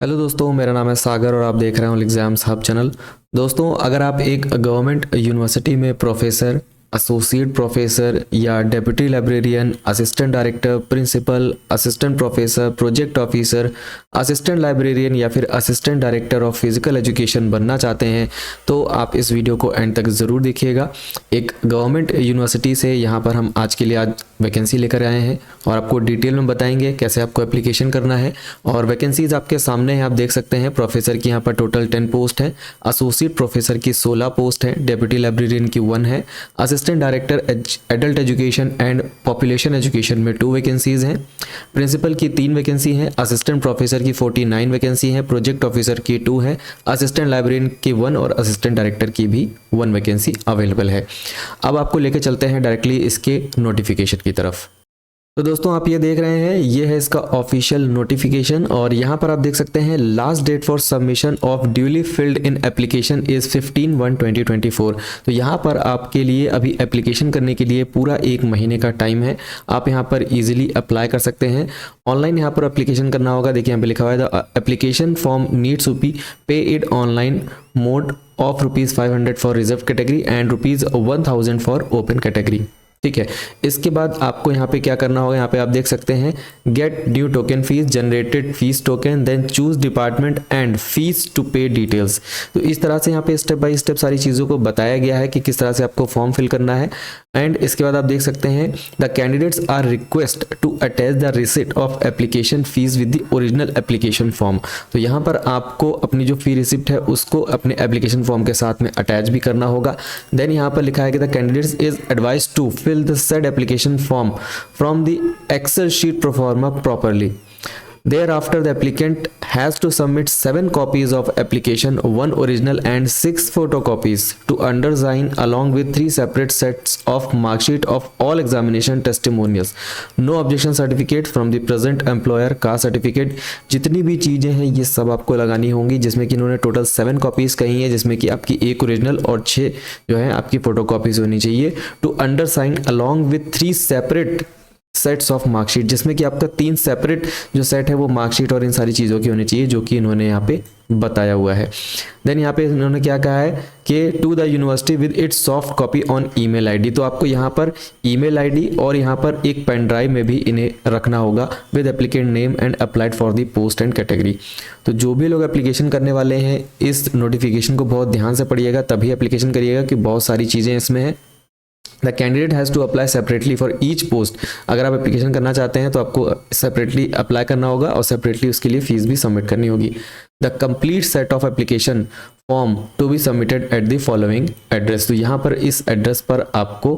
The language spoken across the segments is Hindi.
हेलो दोस्तों, मेरा नाम है सागर और आप देख रहे हो एग्जाम्स हब चैनल। दोस्तों, अगर आप एक गवर्नमेंट यूनिवर्सिटी में प्रोफेसर, एसोसिएट प्रोफेसर या deputy librarian, assistant director, principal, assistant professor, project officer, assistant librarian या फिर assistant director of physical education बनना चाहते हैं तो आप इस वीडियो को एंड तक ज़रूर देखिएगा। एक गवर्नमेंट यूनिवर्सिटी से यहाँ पर हम आज के लिए वैकेंसी लेकर आए हैं और आपको डिटेल में बताएंगे कैसे आपको एप्लीकेशन करना है। और वैकेंसीज आपके सामने हैं, आप देख सकते हैं। प्रोफेसर की यहाँ पर टोटल 10 पोस्ट है, एसोसिएट प्रोफेसर की 16 पोस्ट है, डेप्यूटी लाइब्रेरियन की 1 है, assistant director adult education and population education में 2 वैकेंसीज हैं, प्रिंसिपल की 3 वैकेंसी हैं, असिस्टेंट प्रोफेसर की 49 वैकेंसी है, प्रोजेक्ट ऑफिसर की 2 है, असिस्टेंट लाइब्रेरियन की 1 और असिस्टेंट डायरेक्टर की भी 1 वैकेंसी अवेलेबल है। अब आपको लेके चलते हैं डायरेक्टली इसके नोटिफिकेशन की तरफ। तो दोस्तों, आप ये देख रहे हैं, ये है इसका ऑफिशियल नोटिफिकेशन और यहाँ पर आप देख सकते हैं last date for submission of duly filled in application is 15/1/2024। तो यहाँ पर आपके लिए अभी एप्लीकेशन करने के लिए पूरा 1 महीने का टाइम है। आप यहाँ पर इजीली अप्लाई कर सकते हैं। ऑनलाइन यहाँ पर एप्लीकेशन करना होगा। देखिए यहाँ पे लिखा हुआ है the application form needs to be paid online mode of ₹500 for reserve category and ₹1000 for open category. ठीक है, इसके बाद आपको यहाँ पे क्या करना होगा, यहाँ पे आप देख सकते हैं get new token fees generated fees token then choose department and fees to pay details. तो इस तरह से यहाँ पे स्टेप बाय स्टेप सारी चीज़ों को बताया गया है कि किस तरह से आपको फॉर्म फिल करना है। एंड इसके बाद आप देख सकते हैं the candidates are request to attach the receipt of application fees with the original application form. तो यहाँ पर आपको अपनी जो फी रिसिप्ट है उसको अपने एप्लीकेशन फॉर्म के साथ में अटैच भी करना होगा। देन यहाँ पर लिखा है कि the candidates is advise to fill the said application form from the Excel sheet pro forma properly. Thereafter, the applicant has to submit 7 copies of application, 1 original and 6 photocopies to undersign along with 3 separate sets of mark sheet of all examination testimonials. No objection certificate from the present employer का certificate। जितनी भी चीज़ें हैं ये सब आपको लगानी होंगी, जिसमें कि इन्होंने टोटल 7 कॉपीज़ कही है, जिसमें कि आपकी 1 ओरिजिनल और 6 जो है आपकी फोटोकॉपीज़ होनी चाहिए। To undersign along with 3 separate sets of marksheet, जिसमें कि आपका 3 सेपरेट जो सेट है वो मार्कशीट और इन सारी चीज़ों की होनी चाहिए, जो कि इन्होंने यहाँ पे बताया हुआ है। देन यहाँ पे इन्होंने क्या कहा है कि to the university with its soft copy on email ID. तो आपको यहाँ पर ईमेल आईडी और यहाँ पर एक पेन ड्राइव में भी इन्हें रखना होगा with applicant name and applied for the post and category. तो जो भी लोग एप्लीकेशन करने वाले हैं इस नोटिफिकेशन को बहुत ध्यान से पढ़िएगा, तभी एप्लीकेशन करिएगा कि बहुत सारी चीज़ें इसमें हैं। The candidate has to apply separately for each post. अगर आप एप्लीकेशन करना चाहते हैं तो आपको सेपरेटली अप्लाई करना होगा और सेपरेटली उसके लिए फीस भी सबमिट करनी होगी। The complete set of application form to be submitted at the following address. तो यहाँ पर इस एड्रेस पर आपको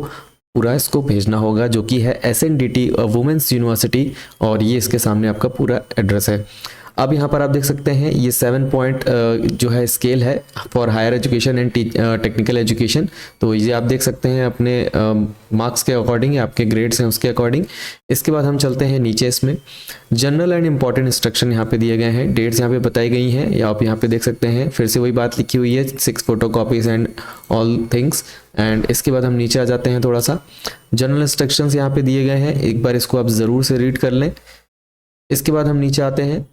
पूरा इसको भेजना होगा, जो कि है SNDT वुमेंस यूनिवर्सिटी, और ये इसके सामने आपका पूरा एड्रेस है। अब यहाँ पर आप देख सकते हैं ये 7 पॉइंट जो है स्केल है for higher education and technical education. तो ये आप देख सकते हैं अपने मार्क्स के अकॉर्डिंग, आपके ग्रेड्स हैं उसके अकॉर्डिंग। इसके बाद हम चलते हैं नीचे, इसमें जनरल एंड इंपॉर्टेंट इंस्ट्रक्शन यहाँ पे दिए गए हैं, डेट्स यहाँ पे बताई गई हैं, या आप यहाँ पे देख सकते हैं फिर से वही बात लिखी हुई है 6 photo copies and all things. And इसके बाद हम नीचे आ जाते हैं, थोड़ा सा जनरल इंस्ट्रक्शंस यहाँ पे दिए गए हैं, एक बार इसको आप ज़रूर से रीड कर लें। इसके बाद हम नीचे आते हैं,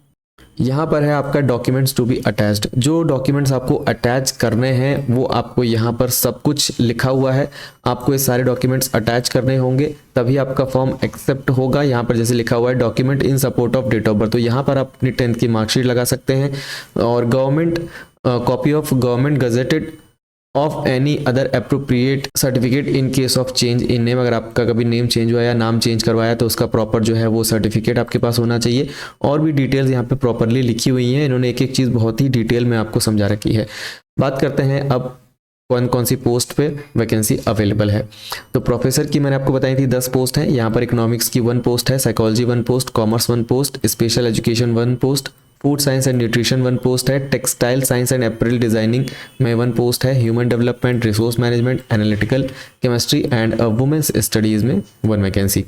यहाँ पर है आपका डॉक्यूमेंट्स टू बी अटैच्ड। जो डॉक्यूमेंट्स आपको अटैच करने हैं वो आपको यहाँ पर सब कुछ लिखा हुआ है। आपको ये सारे डॉक्यूमेंट्स अटैच करने होंगे, तभी आपका फॉर्म एक्सेप्ट होगा। यहाँ पर जैसे लिखा हुआ है document in support of date of birth, तो यहाँ पर आप अपनी 10th की मार्कशीट लगा सकते हैं। और government copy of government gazetted of any other appropriate certificate in case of change in name. अगर आपका कभी नेम चेंज हुआ या नाम चेंज करवाया तो उसका प्रॉपर जो है वो सर्टिफिकेट आपके पास होना चाहिए। और भी डिटेल्स यहाँ पे प्रॉपरली लिखी हुई हैं, इन्होंने एक एक चीज़ बहुत ही डिटेल में आपको समझा रखी है। बात करते हैं अब कौन कौन सी पोस्ट पे वैकेंसी अवेलेबल है। तो प्रोफेसर की मैंने आपको बताई थी 10 पोस्ट है। यहाँ पर इकोनॉमिक्स की 1 पोस्ट है, psychology 1 post, commerce 1 post, special education 1 post, food science and nutrition 1 post है, textile science and apparel designing में 1 पोस्ट है, human development, resource management, analytical chemistry and women's studies में 1 वैकेंसी।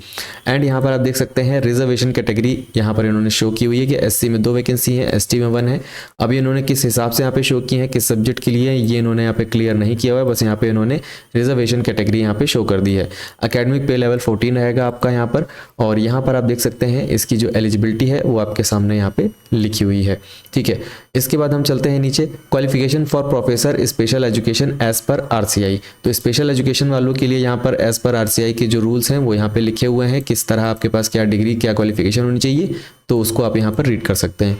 एंड यहाँ पर आप देख सकते हैं रिजर्वेशन कैटेगरी यहाँ पर इन्होंने शो की हुई है कि SC में 2 वैकेंसी है, ST में 1 है। अभी इन्होंने किस हिसाब से यहाँ पे शो की है, किस सब्जेक्ट के लिए, ये इन्होंने यहाँ पे क्लियर नहीं किया हुआ है, बस यहाँ पे इन्होंने रिजर्वेशन कैटेगरी यहाँ पे शो कर दी है। अकेडमिक पे लेवल 14 रहेगा आपका यहाँ पर। और यहाँ पर आप देख सकते हैं इसकी जो एलिजिबिलिटी है वो आपके सामने यहाँ पे लिखी लिखी हुई है। ठीक है, इसके बाद हम चलते हैं नीचे, qualification for professor special education as per RCI. तो स्पेशल एजुकेशन वालों के लिए यहाँ पर एज पर आरसीआई के जो रूल्स हैं वो यहाँ पे लिखे हुए हैं, किस तरह आपके पास क्या डिग्री क्या क्वालिफिकेशन होनी चाहिए, तो उसको आप यहाँ पर रीड कर सकते हैं।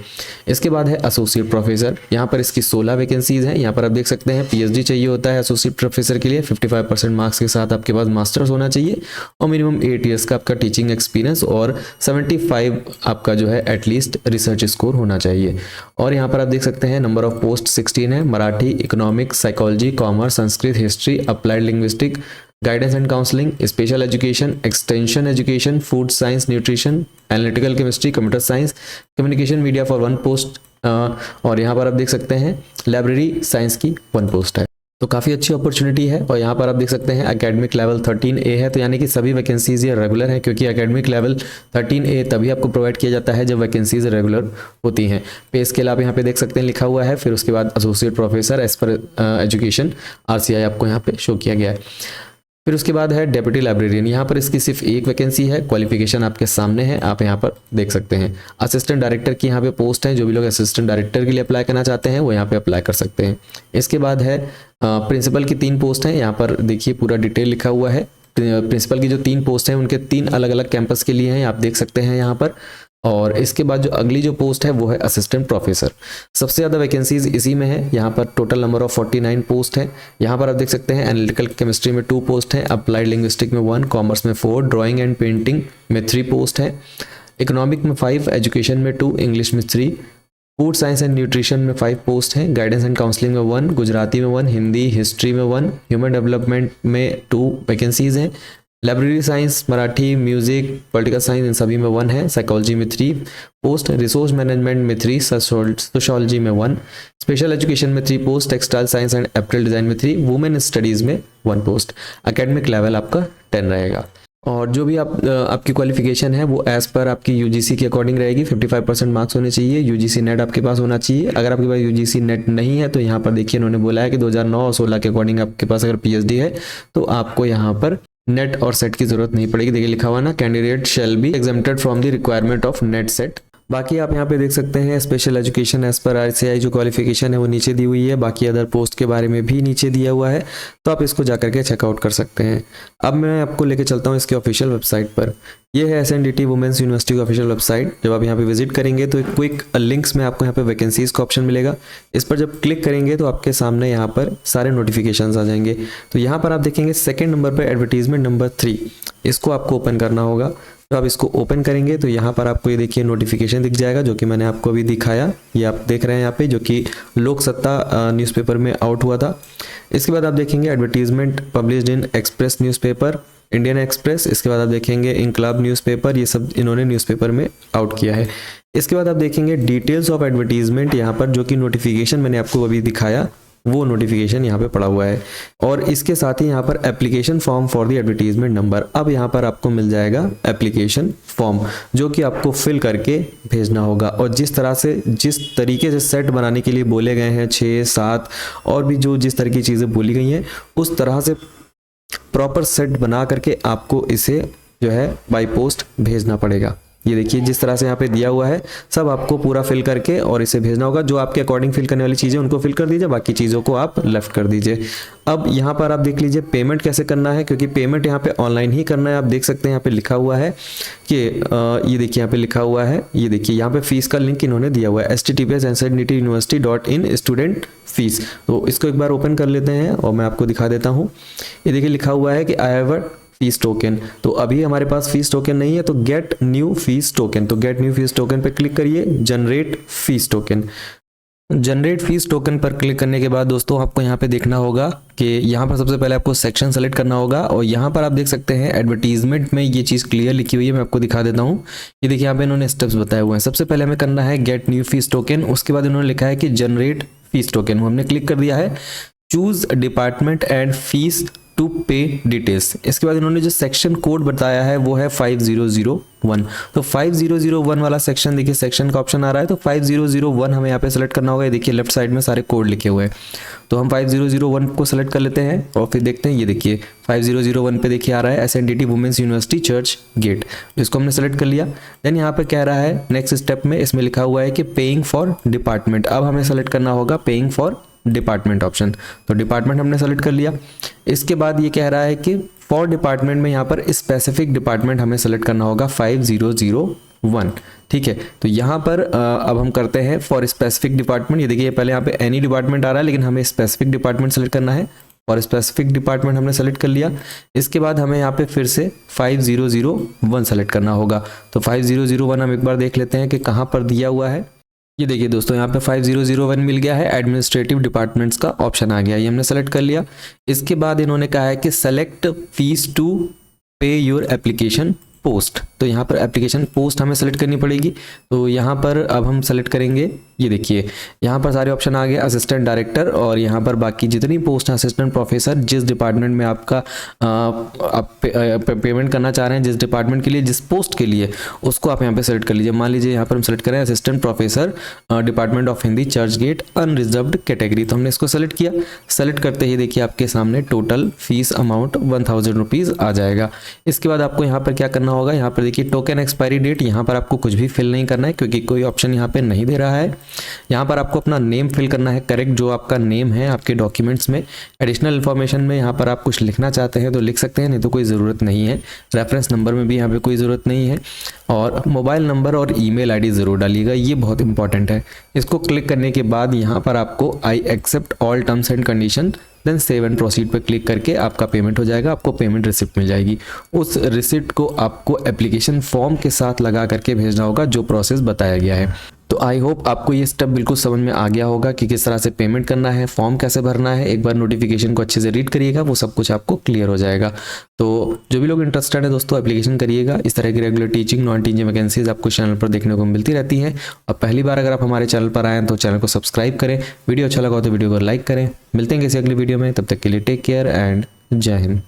इसके बाद है एसोसिएट प्रोफेसर, यहाँ पर इसकी 16 वैकेंसीज हैं। यहाँ पर आप देख सकते हैं पीएचडी चाहिए होता है एसोसिएट प्रोफेसर के लिए, 55% मार्क्स के साथ आपके पास मास्टर्स होना चाहिए और मिनिमम 8 इयर्स का आपका टीचिंग एक्सपीरियंस और 75 आपका जो है एटलीस्ट रिसर्च स्कोर होना चाहिए। और यहाँ पर आप देख सकते हैं नंबर ऑफ पोस्ट 16 है। Marathi, economics, psychology, commerce, Sanskrit, history, applied linguistic, guidance and counselling, special education, extension education, food science, nutrition, analytical chemistry, computer science, communication media for 1 post. और यहाँ पर आप देख सकते हैं लाइब्रेरी साइंस की 1 पोस्ट है। तो काफ़ी अच्छी अपॉर्चुनिटी है। और यहाँ पर आप देख सकते हैं एकेडमिक लेवल 13A है, तो यानी कि सभी वैकेंसीज ये रेगुलर है, क्योंकि एकेडमिक लेवल 13A तभी आपको प्रोवाइड किया जाता है जब वैकेंसीज रेगुलर होती हैं। पे स्केल आप यहाँ पे देख सकते हैं लिखा हुआ है। फिर उसके बाद associate professor as per education RCI आपको यहाँ पे शो किया गया है। फिर उसके बाद है डेप्यूटी लाइब्रेरियन, यहाँ पर इसकी सिर्फ 1 वैकेंसी है। क्वालिफिकेशन आपके सामने है, आप यहाँ पर देख सकते हैं। असिस्टेंट डायरेक्टर की यहाँ पे पोस्ट है, जो भी लोग असिस्टेंट डायरेक्टर के लिए अप्लाई करना चाहते हैं वो यहाँ पे अप्लाई कर सकते हैं। इसके बाद है प्रिंसिपल की 3 पोस्ट हैं, यहाँ पर देखिए पूरा डिटेल लिखा हुआ है। प्रिंसिपल की जो 3 पोस्ट हैं उनके 3 अलग अलग कैंपस के लिए हैं, आप देख सकते हैं यहाँ पर। और इसके बाद जो अगली जो पोस्ट है वो है असिस्टेंट प्रोफेसर, सबसे ज़्यादा वैकेंसीज इसी में है। यहाँ पर टोटल नंबर ऑफ 49 पोस्ट है। यहाँ पर आप देख सकते हैं एनालिटिकल केमिस्ट्री में 2 पोस्ट हैं, अप्लाइड लिंग्विस्टिक में 1, कॉमर्स में 4, ड्राइंग एंड पेंटिंग में 3 पोस्ट है, इकोनॉमिक में 5, एजुकेशन में 2, इंग्लिश में 3, फूड साइंस एंड न्यूट्रिशन में 5 पोस्ट हैं, गाइडेंस एंड काउंसलिंग में 1, गुजराती में 1, हिंदी हिस्ट्री में 1, ह्यूमन डेवलपमेंट में 2 वैकेंसीज हैं, library science, Marathi, music, political science इन सभी में 1 है, साइकोलॉजी में 3 पोस्ट, रिसोर्स मैनेजमेंट में 3, सोशोलॉजी में 1, स्पेशल एजुकेशन में 3 post, textile science and April design में 3, वुमेन स्टडीज़ में 1 पोस्ट। एकेडमिक लेवल आपका 10 रहेगा। और जो भी आपकी क्वालिफिकेशन है वो एज़ पर आपकी यूजीसी के अकॉर्डिंग रहेगी। 55% मार्क्स होने चाहिए, यूजीसी नेट आपके पास होना चाहिए। अगर आपके पास यूजीसी नेट नहीं है तो यहाँ पर देखिए इन्होंने बोला है कि 2009 और 16 के अकॉर्डिंग आपके पास अगर पीएचडी है तो आपको यहाँ पर नेट और सेट की जरूरत नहीं पड़ेगी। देखिए लिखा हुआ ना, candidate shall be exempted from the requirement of NET SET. बाकी आप यहाँ पे देख सकते हैं special education as per RCI जो क्वालिफिकेशन है वो नीचे दी हुई है। बाकी अदर पोस्ट के बारे में भी नीचे दिया हुआ है, तो आप इसको जाकर के चेकआउट कर सकते हैं। अब मैं आपको लेके चलता हूँ इसके ऑफिशियल वेबसाइट पर। ये है एसएनडीटी वुमेन्स यूनिवर्सिटी की ऑफिशियल वेबसाइट। जब आप यहाँ पे विजिट करेंगे तो एक क्विक लिंक्स में आपको यहाँ पे वैकेंसीज का ऑप्शन मिलेगा। इस पर जब क्लिक करेंगे तो आपके सामने यहाँ पर सारे नोटिफिकेशंस आ जाएंगे। तो यहाँ पर आप देखेंगे सेकंड नंबर पर एडवर्टीजमेंट नंबर 3, इसको आपको ओपन करना होगा। तो आप इसको ओपन करेंगे तो यहाँ पर आपको ये देखिए नोटिफिकेशन दिख जाएगा, जो कि मैंने आपको अभी दिखाया। ये आप देख रहे हैं यहाँ पे, जो कि लोक सत्ता न्यूज़पेपर में आउट हुआ था। इसके बाद आप देखेंगे advertisement published Inn Express newspaper, Indian express. इसके बाद आप देखेंगे इंकलाब न्यूज़पेपर, ये सब इन्होंने न्यूज़पेपर में आउट किया है। इसके बाद आप देखेंगे डिटेल्स ऑफ एडवर्टीजमेंट यहाँ पर, जो कि नोटिफिकेशन मैंने आपको अभी दिखाया वो नोटिफिकेशन यहाँ पे पड़ा हुआ है। और इसके साथ ही यहाँ पर application form for the advertisement number, अब यहाँ पर आपको मिल जाएगा एप्लीकेशन फॉर्म, जो कि आपको फिल करके भेजना होगा। और जिस तरीके से सेट बनाने के लिए बोले गए हैं 6, 7 और भी जो जिस तरह की चीज़ें बोली गई हैं उस तरह से प्रॉपर सेट बना करके आपको इसे जो है बाय पोस्ट भेजना पड़ेगा। ये देखिए जिस तरह से यहाँ पे दिया हुआ है सब आपको पूरा फिल करके और इसे भेजना होगा। जो आपके अकॉर्डिंग फिल करने वाली चीज़ें उनको फिल कर दीजिए, बाकी चीज़ों को आप लेफ्ट कर दीजिए। अब यहाँ पर आप देख लीजिए पेमेंट कैसे करना है, क्योंकि पेमेंट यहाँ पे ऑनलाइन ही करना है। आप देख सकते हैं यहाँ पे लिखा हुआ है कि ये देखिए यहाँ पे लिखा हुआ है, ये देखिए यहाँ पे फीस का लिंक इन्होंने दिया हुआ है https://nituniversity.in स्टूडेंट फीस। तो इसको एक बार ओपन कर लेते हैं और मैं आपको दिखा देता हूँ। ये देखिए लिखा हुआ है कि I have a fees token. तो अभी हमारे पास फीस टोकन नहीं है, तो गेट न्यू फीस टोकन, तो गेट न्यू फीस टोकन पे क्लिक करिए। Generate fees token, generate fees token पर क्लिक करने के बाद दोस्तों आपको यहाँ पे देखना होगा कि यहाँ पर सबसे पहले आपको सेक्शन सेलेक्ट करना होगा। और यहाँ पर आप देख सकते हैं एडवर्टीजमेंट में ये चीज़ क्लियर लिखी हुई है, मैं आपको दिखा देता हूँ। ये देखिए यहाँ पे इन्होंने स्टेप्स बताए हुए हैं। सबसे पहले हमें करना है गेट न्यू फीस टोकन, उसके बाद इन्होंने लिखा है कि जनरेट फीस टोकन, हमने क्लिक कर दिया है। Choose department and fees to pay details. इसके बाद इन्होंने जो सेक्शन कोड बताया है वो है 5001। तो 5001 वाला सेक्शन, देखिए सेक्शन का ऑप्शन आ रहा है, तो 5001 हमें यहाँ पे सेलेक्ट करना होगा। ये देखिए लेफ्ट साइड में सारे कोड लिखे हुए हैं, तो हम 5001 को सेलेक्ट कर लेते हैं और फिर देखते हैं। ये देखिए 5001 पे देखिए आ रहा है SNDT women's university Churchgate, इसको हमने सेलेक्ट कर लिया। देन यहाँ पे कह रहा है नेक्स्ट स्टेप में, इसमें लिखा हुआ है कि पेइंग फॉर डिपार्टमेंट। अब हमें सेलेक्ट करना होगा पेइंग फॉर डिपार्टमेंट ऑप्शन, तो डिपार्टमेंट हमने सेलेक्ट कर लिया। इसके बाद ये कह रहा है कि फॉर डिपार्टमेंट में यहाँ पर स्पेसिफिक डिपार्टमेंट हमें सेलेक्ट करना होगा 5001। ठीक है, तो यहाँ पर अब हम करते हैं फॉर स्पेसिफिक डिपार्टमेंट। ये देखिए पहले यहाँ पे एनी डिपार्टमेंट आ रहा है, लेकिन हमें स्पेसिफिक डिपार्टमेंट सेलेक्ट करना है और स्पेसिफिक डिपार्टमेंट हमने सेलेक्ट कर लिया। इसके बाद हमें यहाँ पे फिर से 5001 सेलेक्ट करना होगा। तो 5001 हम एक बार देख लेते हैं कि कहाँ पर दिया हुआ है। ये देखिए दोस्तों यहाँ पे 5001 मिल गया है, एडमिनिस्ट्रेटिव डिपार्टमेंट्स का ऑप्शन आ गया, ये हमने सेलेक्ट कर लिया। इसके बाद इन्होंने कहा है कि सेलेक्ट फीस टू पे योर एप्लीकेशन पोस्ट, तो यहाँ पर एप्लीकेशन पोस्ट हमें सेलेक्ट करनी पड़ेगी। तो यहाँ पर अब हम सेलेक्ट करेंगे, ये देखिए यहाँ पर सारे ऑप्शन आ गए, असिस्टेंट डायरेक्टर और यहाँ पर बाकी जितनी पोस्ट हैं, असिस्टेंट प्रोफेसर, जिस डिपार्टमेंट में आपका आप पेमेंट करना चाह रहे हैं, जिस डिपार्टमेंट के लिए, जिस पोस्ट के लिए, उसको आप यहाँ पे सेलेक्ट कर लीजिए। मान लीजिए यहाँ पर हम सेलेक्ट करें assistant professor department of Hindi Churchgate unreserved category, तो हमने इसको सेलेक्ट किया। सेलेक्ट करते ही देखिए आपके सामने टोटल फीस अमाउंट 1000 रुपीज़ आ जाएगा। इसके बाद आपको यहाँ पर क्या करना होगा, यहाँ पर देखिए टोकन एक्सपायरी डेट, यहाँ पर आपको कुछ भी फिल नहीं करना है क्योंकि कोई ऑप्शन यहाँ पे नहीं दे रहा है। यहाँ पर आपको अपना नेम फिल करना है, करेक्ट जो आपका नेम है आपके डॉक्यूमेंट्स में। एडिशनल इन्फॉर्मेशन में यहाँ पर आप कुछ लिखना चाहते हैं तो लिख सकते हैं, नहीं तो कोई ज़रूरत नहीं है। रेफरेंस नंबर में भी यहाँ पे कोई ज़रूरत नहीं है और मोबाइल नंबर और ईमेल आईडी ज़रूर डालिएगा, ये बहुत इंपॉर्टेंट है। इसको क्लिक करने के बाद यहाँ पर आपको I accept all terms and condition, then save and proceed पर क्लिक करके आपका पेमेंट हो जाएगा, आपको पेमेंट रिसिप्ट मिल जाएगी। उस रिसिप्ट को आपको एप्लीकेशन फॉर्म के साथ लगा करके भेजना होगा जो प्रोसेस बताया गया है। तो आई होप आपको ये स्टेप बिल्कुल समझ में आ गया होगा कि किस तरह से पेमेंट करना है, फॉर्म कैसे भरना है। एक बार नोटिफिकेशन को अच्छे से रीड करिएगा, वो सब कुछ आपको क्लियर हो जाएगा। तो जो भी लोग इंटरेस्टेड है दोस्तों एप्लीकेशन करिएगा। इस तरह की regular teaching, non teaching vacancies आपको चैनल पर देखने को मिलती रहती हैं। और पहली बार अगर आप हमारे चैनल पर आएँ तो चैनल को सब्सक्राइब करें, वीडियो अच्छा लगा हो तो वीडियो को लाइक करें। मिलते हैं किसी अगली वीडियो में, तब तक के लिए टेक केयर एंड जय हिंद।